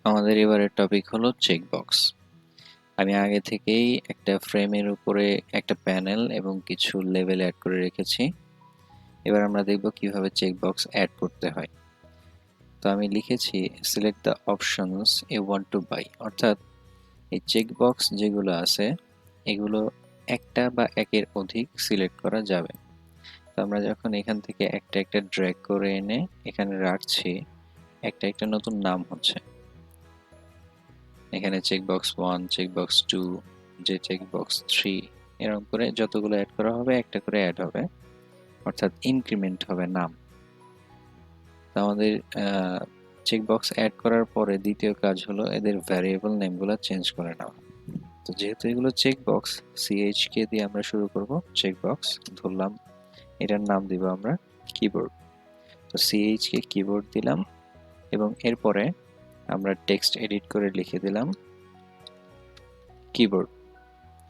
আমাদের এবারের টপিক হলো চেকবক্স। আমি আগে থেকেই একটা ফ্রেমের উপরে একটা প্যানেল এবং কিছু লেভেল অ্যাড করে রেখেছি। এবার আমরা দেখব কিভাবে চেকবক্স অ্যাড করতে হয়। তো আমি লিখেছি select the options you want to buy, অর্থাৎ এই চেকবক্স যেগুলো আছে এগুলো একটা বা একের অধিক সিলেক্ট করা যাবে। তো আমরা যখন এখান থেকে একটা একটা ড্র্যাগ করে এনে এখানে রাখছি, একটা একটা নতুন নাম হচ্ছে। এখানে চেকবক্স 1, চেকবক্স 2, যে চেকবক্স 3, এরকম করে যতগুলো অ্যাড করা হবে একটা করে অ্যাড হবে, অর্থাৎ ইনক্রিমেন্ট হবে নাম। তো আমাদের চেকবক্স অ্যাড করার পরে দ্বিতীয় কাজ হলো এদের ভ্যারিয়েবল নেমগুলো চেঞ্জ করে নেওয়া। তো যেহেতু এগুলো চেকবক্স, কে দিয়ে আমরা শুরু করব। চেকবক্স ধরলাম, এটার নাম দিব আমরা কিবোর্ড। তো কে কিবোর্ড দিলাম এবং এরপরে আমরা টেক্সট এডিট করে লিখে দিলাম কিবোর্ড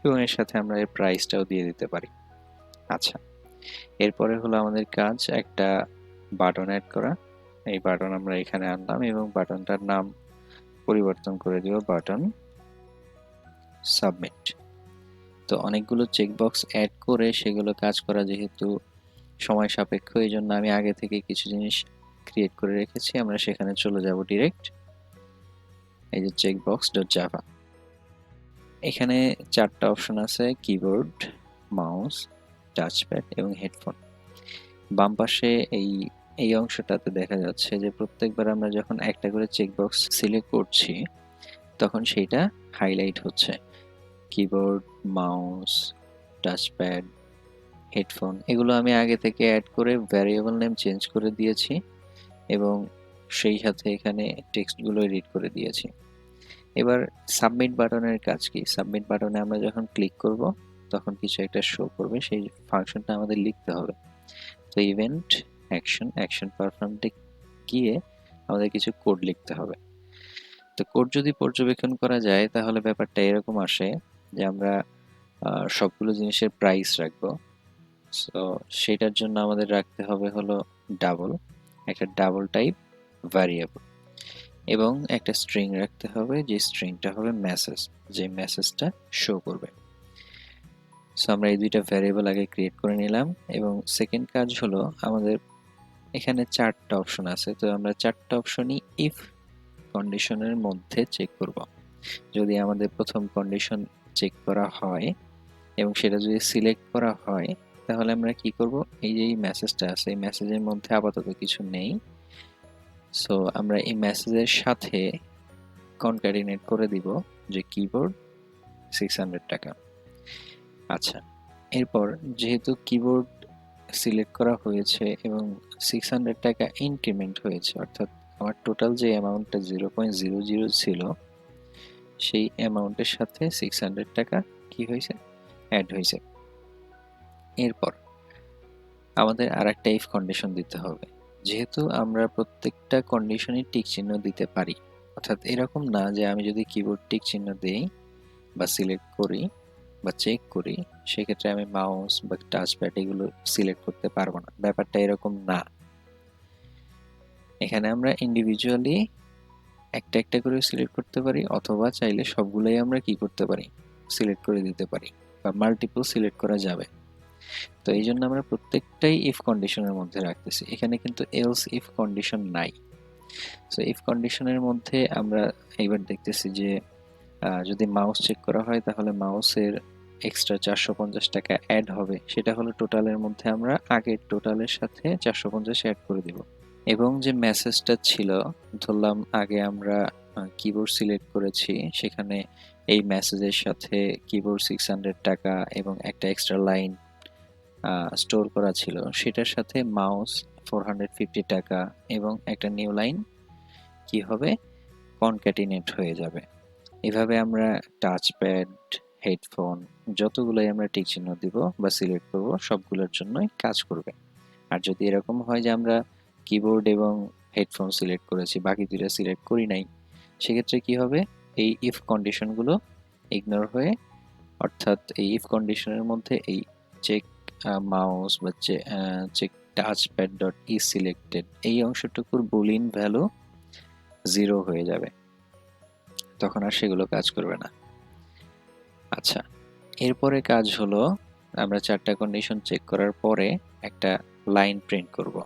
এবং এর সাথে আমরা এর প্রাইসটাও দিয়ে দিতে পারি। আচ্ছা, এরপরে হলো আমাদের কাজ একটা বাটন অ্যাড করা। এই বাটন আমরা এখানে আনলাম এবং বাটনটার নাম পরিবর্তন করে দিব বাটন সাবমিট। তো অনেকগুলো চেকবক্স অ্যাড করে সেগুলো কাজ করা যেহেতু সময় সাপেক্ষ, এই জন্য আমি আগে থেকে কিছু জিনিস ক্রিয়েট করে রেখেছি। আমরা সেখানে চলে যাব ডিরেক্ট। এই যে চেকবক্স ডট জাভা, এখানে চারটা অপশন আছে: কিবোর্ড, মাউস, টাচপ্যাড এবং হেডফোন। বাম পাশে এই অংশটাতে দেখা যাচ্ছে যে প্রত্যেকবার আমরা যখন একটা করে চেকবক্স সিলেক্ট করছি তখন সেইটা হাইলাইট হচ্ছে। কিবোর্ড, মাউস, টাচপ্যাড, হেডফোন এগুলো আমি আগে থেকে অ্যাড করে ভ্যারিয়েবল নেম চেঞ্জ করে দিয়েছি এবং সেই সাথে এখানে টেক্সটগুলো এডিট করে দিয়েছি। এবার সাবমিট বাটনের কাজ কি? সাবমিট বাটনে আমরা যখন ক্লিক করব তখন কিছু একটা শো করবে, সেই ফাংশনটা আমাদের লিখতে হবে। তো ইভেন্ট অ্যাকশন পারফর্মতে গিয়ে আমাদের কিছু কোড লিখতে হবে। তো কোড যদি পর্যবেক্ষণ করা যায় তাহলে ব্যাপারটা এরকম আসে যে আমরা সবগুলো জিনিসের প্রাইস রাখবো। সো সেটার জন্য আমাদের রাখতে হবে হলো একটা ডাবল টাইপ ভ্যারিয়েবল এবং একটা স্ট্রিং রাখতে হবে, যে স্ট্রিংটা হবে মেসেজ, যে মেসেজটা শো করবে। সো আমরা এই দুইটা ভ্যারিয়েবল আগে ক্রিয়েট করে নিলাম এবং সেকেন্ড কাজ হলো আমাদের এখানে চারটা অপশন আছে। তো আমরা চারটা অপশনই ইফ কন্ডিশনের মধ্যে চেক করব। যদি আমাদের প্রথম কন্ডিশন চেক করা হয় এবং সেটা যদি সিলেক্ট করা হয় তাহলে আমরা কি করব, এই যে মেসেজটা আছে এই মেসেজের মধ্যে আপাতত কিছু নেই। সো আমরা এই মেসেজের সাথে কনক্যাটিনেট করে দিব যে কিবোর্ড 600 টাকা। আচ্ছা, এরপর যেহেতু কিবোর্ড সিলেক্ট করা হয়েছে এবং 600 টাকা ইনক্রিমেন্ট হয়েছে, অর্থাৎ আমার টোটাল যে অ্যামাউন্টটা 0.00 ছিল সেই অ্যামাউন্টের সাথে 600 টাকা কি হয়েছে, অ্যাড হয়েছে। এরপর আমাদের আরেকটা ইফ কন্ডিশন দিতে হবে। যেহেতু আমরা প্রত্যেকটা কন্ডিশনই টিক চিহ্ন দিতে পারি, অর্থাৎ এরকম না যে আমি যদি কিবোর্ড টিক চিহ্ন দেই বা সিলেক্ট করি বা চেক করি সেক্ষেত্রে আমি মাউস বা টাচপ্যাড এগুলো সিলেক্ট করতে পারবো না, ব্যাপারটা এরকম না। এখানে আমরা ইন্ডিভিজুয়ালি একটা একটা করে সিলেক্ট করতে পারি অথবা চাইলে সবগুলোই আমরা কি করতে পারি, সিলেক্ট করে দিতে পারি বা মাল্টিপল সিলেক্ট করা যাবে। তো এই জন্য আমরা প্রত্যেকটাই ইফ কন্ডিশনের মধ্যে রাখতেছি, এখানে কিন্তু এলস ইফ কন্ডিশন নাই। সো ইফ কন্ডিশনের মধ্যে আমরা এইবার দেখতেছি যে যদি মাউস চেক করা হয় তাহলে মাউসের এক্সট্রা 450 টাকা অ্যাড হবে, সেটা হলো টোটালের মধ্যে আমরা আগের টোটালের সাথে 450 অ্যাড করে দিব। এবং যে মেসেজটা ছিল, ধরলাম আগে আমরা কিবোর্ড সিলেক্ট করেছি, সেখানে এই মেসেজের সাথে কিবোর্ড 600 টাকা এবং একটা এক্সট্রা লাইন স্টোর করা ছিল, সেটার সাথে মাউস 450 টাকা এবং একটা নিউ লাইন কি হবে, কনক্যাটিনেট হয়ে যাবে। এভাবে আমরা টাচপ্যাড, হেডফোন যতগুলোই আমরা টিক চিহ্ন দিব বা সিলেক্ট করব সবগুলোর জন্যই কাজ করবে। আর যদি এরকম হয় যে আমরা কিবোর্ড এবং হেডফোন সিলেক্ট করেছি বাকি দুইটা সিলেক্ট করি নাই, সেক্ষেত্রে কি হবে, এই ইফ কন্ডিশনগুলো ইগনোর হয়ে, অর্থাৎ এই ইফ কন্ডিশনের মধ্যে এই চেক মাউস বা check touchpad dot E selected এই অংশটুকুর বুলিন ভ্যালু 0 হয়ে যাবে। তখন আর সেগুলো কাজ করবে না। আচ্ছা, এরপরে কাজ হলো আমরা 4টা কন্ডিশন চেক করার পরে একটা লাইন প্রিন্ট করব।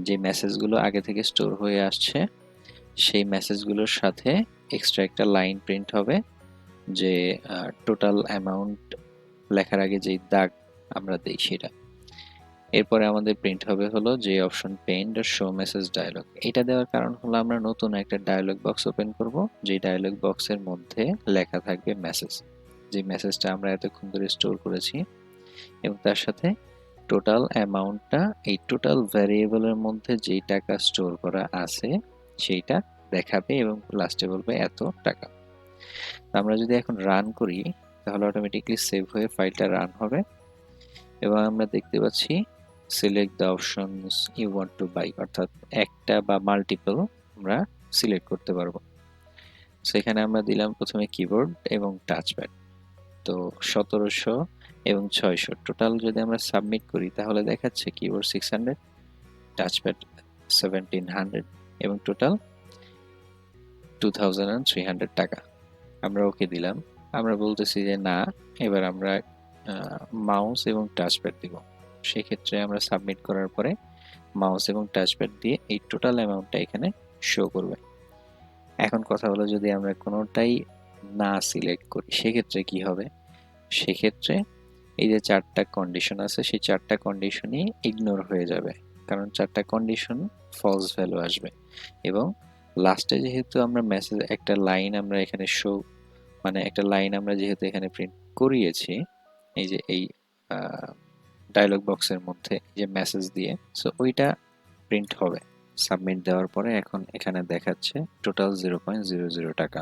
যে মেসেজগুলো আগে থেকে স্টোর হয়ে আসছে সেই মেসেজগুলোর সাথে এক্সট্রা একটা লাইন প্রিন্ট হবে, যে টোটাল অ্যামাউন্ট লেখার আগে যেই দাগ আমরা দেই সেটা। এরপরে আমাদের প্রিন্ট হবে হলো যে অপশন পেইন্ট আর শো মেসেজ ডায়লগ। এটা দেওয়ার কারণ হলো আমরা নতুন একটা ডায়লগ বক্স ওপেন করব, যে ডায়লগ বক্সের মধ্যে লেখা থাকবে মেসেজ, যে মেসেজটা আমরা এতক্ষণ ধরে স্টোর করেছি, এবং তার সাথে টোটাল অ্যামাউন্টটা এই টোটাল ভ্যারিয়েবলের মধ্যে যেই টাকা স্টোর করা আছে সেইটা দেখাবে এবং লাস্টে বলবে এত টাকা। আমরা যদি এখন রান করি তাহলে অটোমেটিকলি সেভ হয়ে ফাইলটা রান হবে এবং আমরা দেখতে পাচ্ছি select the options you want to buy, অর্থাৎ একটা বা মাল্টিপল আমরা সিলেক্ট করতে পারবো। সেখানে আমরা দিলাম প্রথমে কিবোর্ড এবং টাচপ্যাড। তো 1700 এবং 600 টোটাল যদি আমরা সাবমিট করি তাহলে দেখাচ্ছে কিবোর্ড 600, টাচপ্যাড 1700 এবং টোটাল 2300 টাকা। আমরা ওকে দিলাম। আমরা বলতেছি যে না, এবার আমরা মাউস এবং টাচপ্যাড দিব। সেক্ষেত্রে আমরা সাবমিট করার পরে মাউস এবং টাচপ্যাড দিয়ে এই টোটাল অ্যামাউন্টটা এখানে শো করবে। এখন কথা হলো যদি আমরা কোনোটাই না সিলেক্ট করি সেক্ষেত্রে কি হবে? সেক্ষেত্রে এই যে 4টা কন্ডিশন আছে সেই 4টা কন্ডিশনই ইগনোর হয়ে যাবে, কারণ 4টা কন্ডিশন ফলস ভ্যালু আসবে এবং লাস্টে যেহেতু আমরা মেসেজ একটা লাইন আমরা এখানে শো, মানে একটা লাইন আমরা যেহেতু এখানে প্রিন্ট করিয়েছি এই যে এই ডায়লগ বক্সের মধ্যে যে মেসেজ দিয়ে, সো ওইটা প্রিন্ট হবে সাবমিট দেওয়ার পরে। এখন এখানে দেখাচ্ছে টোটাল 0.00 টাকা।